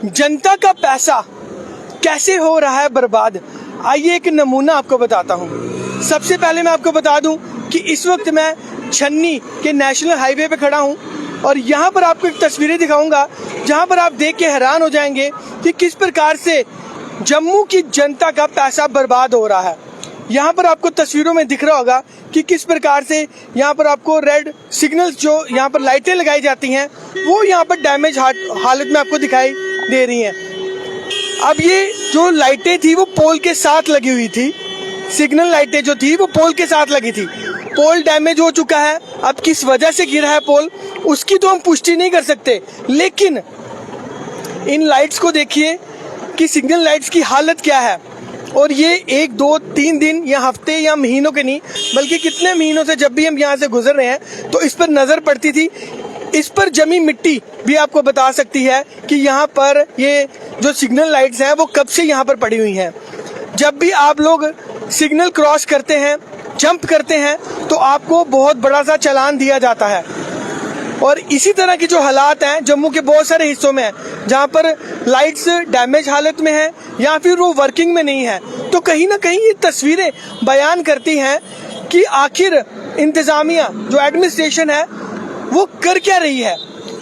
जनता का पैसा कैसे हो रहा है बर्बाद, आइए एक नमूना आपको बताता हूँ। सबसे पहले मैं आपको बता दूं कि इस वक्त मैं छन्नी के नेशनल हाईवे पे खड़ा हूँ और यहाँ पर आपको एक तस्वीरें दिखाऊंगा जहाँ पर आप देख के हैरान हो जाएंगे कि किस प्रकार से जम्मू की जनता का पैसा बर्बाद हो रहा है। यहाँ पर आपको तस्वीरों में दिख रहा होगा कि किस प्रकार से यहाँ पर आपको रेड सिग्नल्स जो यहाँ पर लाइटें लगाई जाती हैं वो यहाँ पर डैमेज हालत में आपको दिखाई दे रही हैं। अब ये जो लाइटें थी वो पोल के साथ लगी हुई थी, सिग्नल लाइटें जो थी वो पोल के साथ लगी थी। पोल डैमेज हो चुका है, अब किस वजह से गिरा है पोल उसकी तो हम पुष्टि नहीं कर सकते, लेकिन इन लाइट्स को देखिए कि सिग्नल लाइट्स की हालत क्या है। और ये 1, 2, 3 दिन या हफ्ते या महीनों के नहीं बल्कि कितने महीनों से जब भी हम यहाँ से गुजर रहे हैं तो इस पर नजर पड़ती थी। इस पर जमी मिट्टी भी आपको बता सकती है कि यहाँ पर ये जो सिग्नल लाइट्स हैं वो कब से यहाँ पर पड़ी हुई हैं। जब भी आप लोग सिग्नल क्रॉस करते हैं, जंप करते हैं तो आपको बहुत बड़ा सा चालान दिया जाता है। और इसी तरह की जो हालात हैं जम्मू के बहुत सारे हिस्सों में हैं जहाँ पर लाइट्स डैमेज हालत में है या फिर वो वर्किंग में नहीं है, तो कहीं ना कहीं ये तस्वीरें बयान करती हैं कि आखिर इंतजामिया जो एडमिनिस्ट्रेशन है वो कर क्या रही है।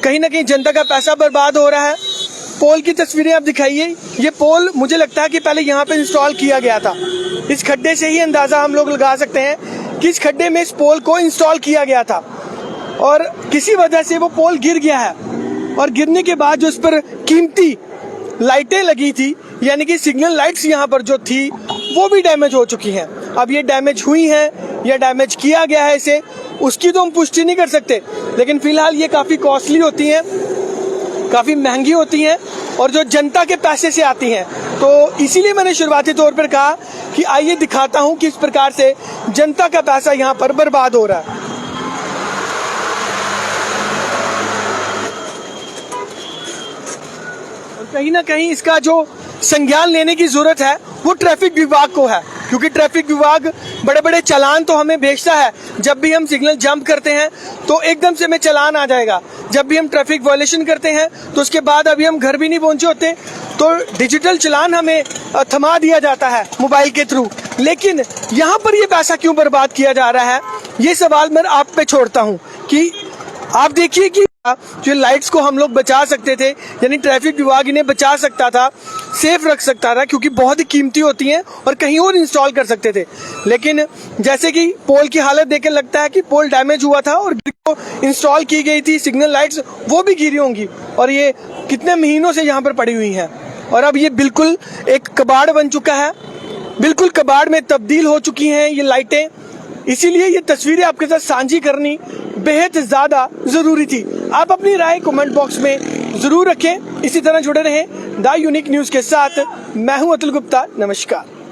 कहीं ना कहीं जनता का पैसा बर्बाद हो रहा है। पोल की तस्वीरें आप दिखाइए, ये पोल मुझे लगता है कि पहले यहाँ पे इंस्टॉल किया गया था। इस खड्डे से ही अंदाजा हम लोग लगा सकते हैं कि इस खड्डे में इस पोल को इंस्टॉल किया गया था और किसी वजह से वो पोल गिर गया है। और गिरने के बाद जो इस पर कीमती लाइटें लगी थी यानी कि सिग्नल लाइट्स यहाँ पर जो थी वो भी डैमेज हो चुकी हैं। अब ये डैमेज हुई हैं या डैमेज किया गया है इसे उसकी तो हम पुष्टि नहीं कर सकते, लेकिन फिलहाल ये काफ़ी कॉस्टली होती हैं, काफ़ी महंगी होती हैं और जो जनता के पैसे से आती हैं। तो इसीलिए मैंने शुरुआती तौर पर कहा कि आइए दिखाता हूँ किस प्रकार से जनता का पैसा यहाँ पर बर्बाद हो रहा है। कहीं ना कहीं इसका जो संज्ञान लेने की जरूरत है वो ट्रैफिक विभाग को है, क्योंकि ट्रैफिक विभाग बड़े बड़े चालान तो हमें भेजता है। जब भी हम सिग्नल जंप करते हैं तो एकदम से हमें चालान आ जाएगा। जब भी हम ट्रैफिक वायलेशन करते हैं तो उसके बाद अभी हम घर भी नहीं पहुंचे होते तो डिजिटल चालान हमें थमा दिया जाता है मोबाइल के थ्रू। लेकिन यहाँ पर ये पैसा क्यों बर्बाद किया जा रहा है, ये सवाल मैं आप पे छोड़ता हूँ कि आप देखिए कि जो लाइट्स को हम लोग बचा सकते थे यानी ट्रैफिक विभाग इन्हें बचा सकता था, सेफ रख सकता था क्योंकि बहुत ही कीमती होती हैं और कहीं और इंस्टॉल कर सकते थे। लेकिन जैसे कि पोल की हालत देख के लगता है कि पोल डैमेज हुआ था और इंस्टॉल की गई थी सिग्नल लाइट्स वो भी गिरी होंगी और ये कितने महीनों से यहाँ पर पड़ी हुई हैं। और अब ये बिल्कुल एक कबाड़ बन चुका है, बिल्कुल कबाड़ में तब्दील हो चुकी हैं ये लाइटें। इसीलिए ये तस्वीरें आपके साथ साझी करनी बेहद ज़्यादा ज़रूरी थी। आप अपनी राय कमेंट बॉक्स में ज़रूर रखें। इसी तरह जुड़े रहें द यूनिक न्यूज़ के साथ। मैं हूं अतुल गुप्ता, नमस्कार।